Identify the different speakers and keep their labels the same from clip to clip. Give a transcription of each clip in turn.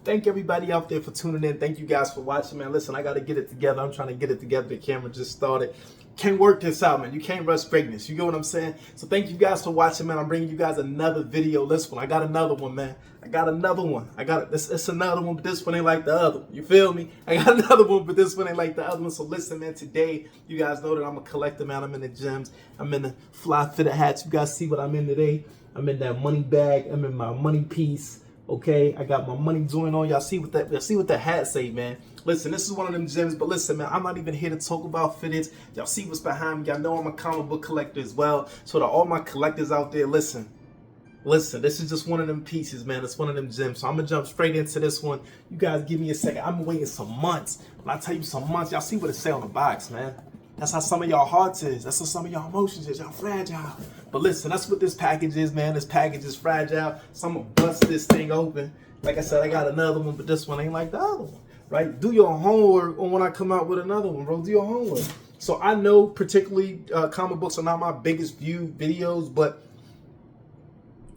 Speaker 1: Thank everybody out there for tuning in. Thank you guys for watching, man. Listen, I got to get it together. I'm trying to get it together. The camera just started. Can't work this out, man. You can't rush greatness. You get what I'm saying? So thank you guys for watching, man. I'm bringing you guys another video. Listen, I got another one, man. I got another one. It's another one, but this one ain't like the other one. You feel me? I got another one, but this one ain't like the other one. So listen, man, today, you guys know that I'm a collector, man. I'm in the gyms. I'm in the fly fitted hats. You guys see what I'm in today? I'm in that money bag. I'm in my money piece. Okay, I got my money joint on. Y'all see what that hat say, man. Listen, this is one of them gyms, but listen, man, I'm not even here to talk about fitteds. Y'all see what's behind me. Y'all know I'm a comic book collector as well. So to all my collectors out there, listen, this is just one of them pieces, man. It's one of them gyms. So I'm gonna jump straight into this one. You guys give me a second. I'm waiting some months. When I tell you some months, y'all see what it say on the box, man. That's how some of y'all hearts is. That's how some of y'all emotions is. Y'all fragile. But listen, that's what this package is, man. This package is fragile. So I'm going to bust this thing open. Like I said, I got another one, but this one ain't like the other one, right? Do your homework on when I come out with another one, bro. Do your homework. So I know particularly comic books are not my biggest view videos, but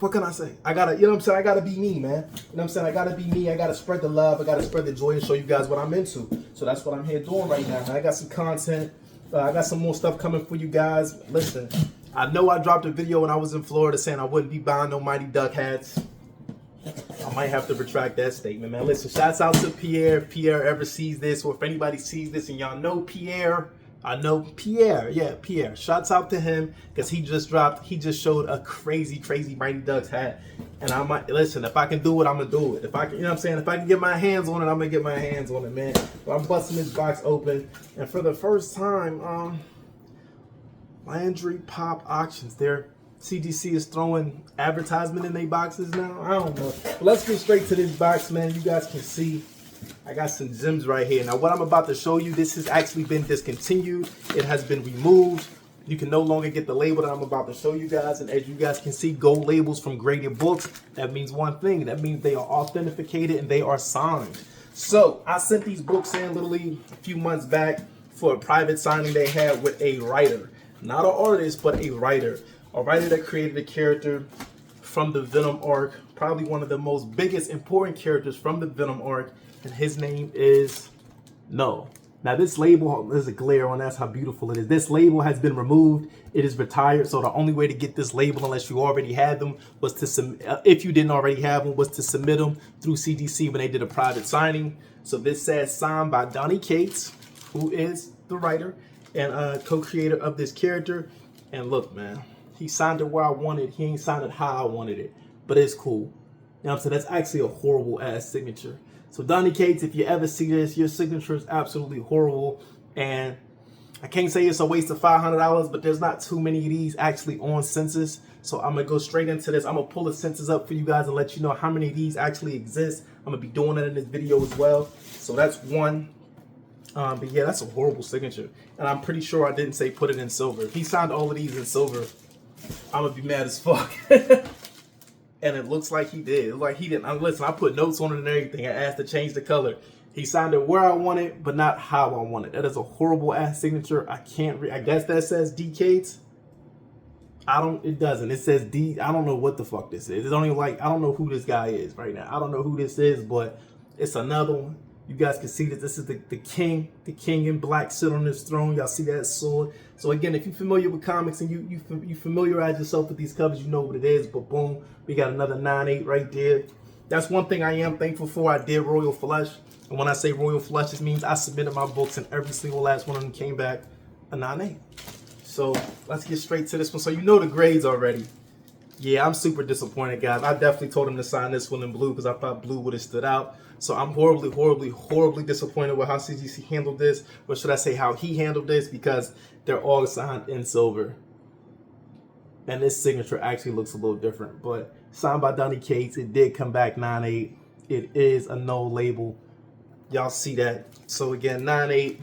Speaker 1: what can I say? I gotta, you know what I'm saying? I gotta be me, man. You know what I'm saying? I gotta be me. I gotta spread the love. I gotta spread the joy and show you guys what I'm into. So that's what I'm here doing right now, man. I got some content. I got some more stuff coming for you guys. Listen, I know I dropped a video when I was in Florida saying I wouldn't be buying no Mighty Duck hats. I might have to retract that statement, man. Listen, shouts out to Pierre. If Pierre ever sees this, or if anybody sees this and y'all know Pierre, I know Pierre. Yeah, Pierre. Shouts out to him because he just showed a crazy Mighty Ducks hat. And I might, listen, if I can do it, I'm going to do it. If I can, you know what I'm saying? If I can get my hands on it, I'm going to get my hands on it, man. But I'm busting this box open. And for the first time, Landry Pop Auctions, their CGC is throwing advertisement in their boxes now. I don't know. But let's get straight to this box, man. You guys can see I got some gems right here. Now, what I'm about to show you, this has actually been discontinued. It has been removed. You can no longer get the label that I'm about to show you guys. And as you guys can see, gold labels from graded books. That means one thing. That means they are authenticated and they are signed. So I sent these books in literally a few months back for a private signing they had with a writer. Not an artist, but a writer. A writer that created a character from the Venom arc. Probably one of the most biggest important characters from the Venom arc. And his name is Knull. Now this label, there's a glare on, that's how beautiful it is. This label has been removed. It is retired. So the only way to get this label, unless you already had them, was to submit, if you didn't already have them, was to submit them through CGC when they did a private signing. So this says signed by Donny Cates, who is the writer and co-creator of this character. And look, man, he signed it where I wanted. He ain't signed it how I wanted it, but it's cool. You know what I'm saying? That's actually a horrible ass signature. So Donny Cates, if you ever see this, your signature is absolutely horrible. And I can't say it's a waste of $500, but there's not too many of these actually on census. So I'm going to go straight into this. I'm going to pull the census up for you guys and let you know how many of these actually exist. I'm going to be doing that in this video as well. So that's one. But yeah, that's a horrible signature. And I'm pretty sure I didn't say put it in silver. If he signed all of these in silver, I'm going to be mad as fuck. And it looks like he did. Like he didn't. Listen, I put notes on it and everything. I asked to change the color. He signed it where I want it, but not how I want it. That is a horrible ass signature. I can't read. I guess that says D Cates. It doesn't. It says D. I don't know what the fuck this is. It's only like, I don't know who this guy is right now. I don't know who this is, but it's another one. You guys can see that this is the king in black sitting on his throne. Y'all see that sword. So again, if you're familiar with comics and you familiarize yourself with these covers, you know what it is. But boom, we got another 9/8 right there. That's one thing I am thankful for. I did Royal Flush. And when I say Royal Flush, it means I submitted my books and every single last one of them came back a 9/8. So let's get straight to this one. So you know the grades already. Yeah, I'm super disappointed, guys. I definitely told him to sign this one in blue because I thought blue would have stood out. So I'm horribly disappointed with how CGC handled this. Or should I say how he handled this, because they're all signed in silver. And this signature actually looks a little different. But signed by Donny Cates, it did come back 9/8. It is a Knull label. Y'all see that. So again, 9/8.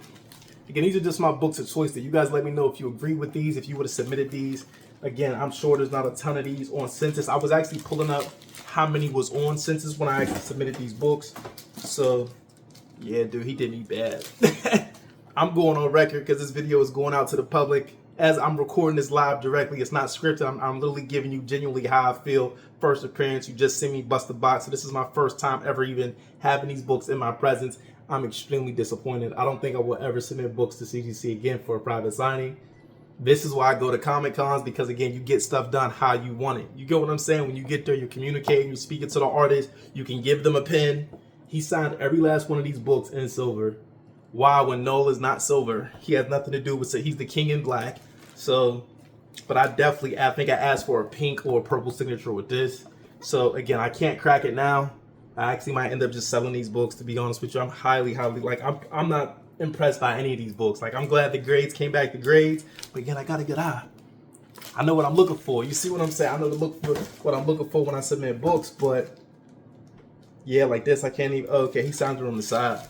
Speaker 1: Again, these are just my books of choice. That you guys let me know if you agree with these, if you would have submitted these. Again, I'm sure there's not a ton of these on census. I was actually pulling up how many was on census when I actually submitted these books. So, yeah, dude, he did me bad. I'm going on record because this video is going out to the public. as I'm recording this live directly. It's not scripted. I'm literally giving you genuinely how I feel. First appearance, you just see me bust the box. So this is my first time ever even having these books in my presence. I'm extremely disappointed. I don't think I will ever submit books to CGC again for a private signing. This is why I go to Comic Cons, because again, you get stuff done how you want it. You get what I'm saying? When you get there, you're communicating, you're speaking to the artist, you can give them a pen. He signed every last one of these books in silver. Why, when Knull is not silver? He has nothing to do with it. He's the king in black. So, but I think I asked for a pink or a purple signature with this. So again, I can't crack it now. I actually might end up just selling these books, to be honest with you. I'm highly, like, I'm not impressed by any of these books. Like, I'm glad the grades came back to grades, but again, I got a good eye. I know what I'm looking for. You see what I'm saying? I know what I'm looking for when I submit books, but yeah, like this, I can't even, okay, he signed it on the side.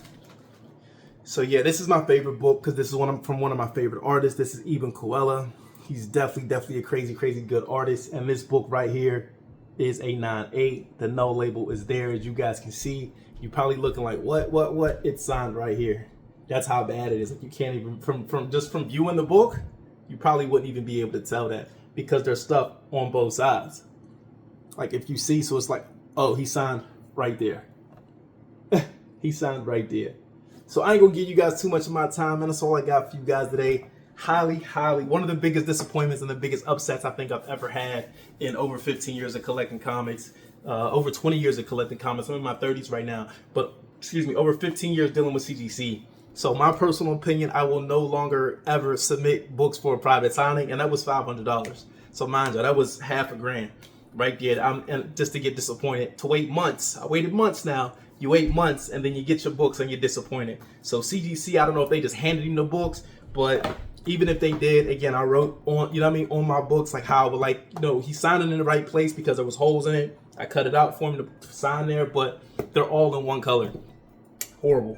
Speaker 1: So yeah, this is my favorite book because this is from one of my favorite artists. This is Ibn Coelho. He's definitely a crazy good artist. And this book right here is a 9.8. The no label is there, as you guys can see. You're probably looking like, what? It's signed right here. That's how bad it is. Like, you can't even, from viewing the book, you probably wouldn't even be able to tell that because there's stuff on both sides. Like, if you see, so it's like, oh, he signed right there. He signed right there. So I ain't gonna give you guys too much of my time, man. That's all I got for you guys today. Highly, one of the biggest disappointments and the biggest upsets I think I've ever had in over 15 years of collecting comics, over 20 years of collecting comics. I'm in my 30s right now, but excuse me, over 15 years dealing with CGC. So my personal opinion, I will no longer ever submit books for a private signing, and that was $500. So mind you, that was half a grand right there. And just to get disappointed, to wait months. I waited months now. You wait months and then you get your books and you're disappointed. So CGC, I don't know if they just handed him the books, but even if they did, again, I wrote on, you know what I mean, on my books, like how I would like, you know, he signed it in the right place because there was holes in it. I cut it out for him to sign there, but they're all in one color. Horrible.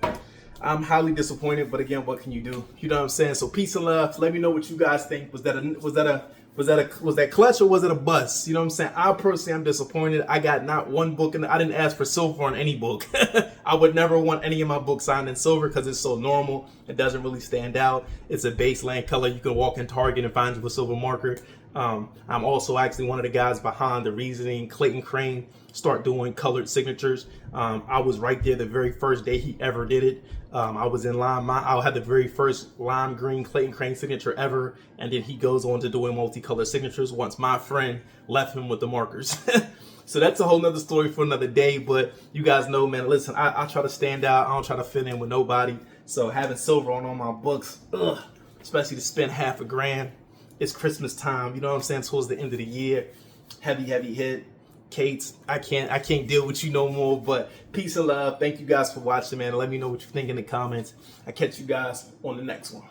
Speaker 1: I'm highly disappointed, but again, what can you do? You know what I'm saying? So peace and love. Let me know what you guys think. Was that clutch or was it a bust? You know what I'm saying? I personally am disappointed. I got not one book, and I didn't ask for silver on any book. I would never want any of my books signed in silver because it's so normal. It doesn't really stand out. It's a baseline color. You can walk in Target and find you a silver marker. I'm also actually one of the guys behind the reasoning Clayton Crane start doing colored signatures. I was right there the very first day he ever did it. I was in line. I had the very first lime green Clayton Crane signature ever, and then he goes on to doing multicolor signatures once my friend left him with the markers. So that's a whole nother story for another day, but you guys know, man, listen, I try to stand out. I don't try to fit in with nobody. So having silver on all my books, especially to spend half a grand. It's Christmas time, you know what I'm saying, towards the end of the year. Heavy hit. Kate, I can't deal with you no more, but peace and love. Thank you guys for watching, man. Let me know what you think in the comments. I'll catch you guys on the next one.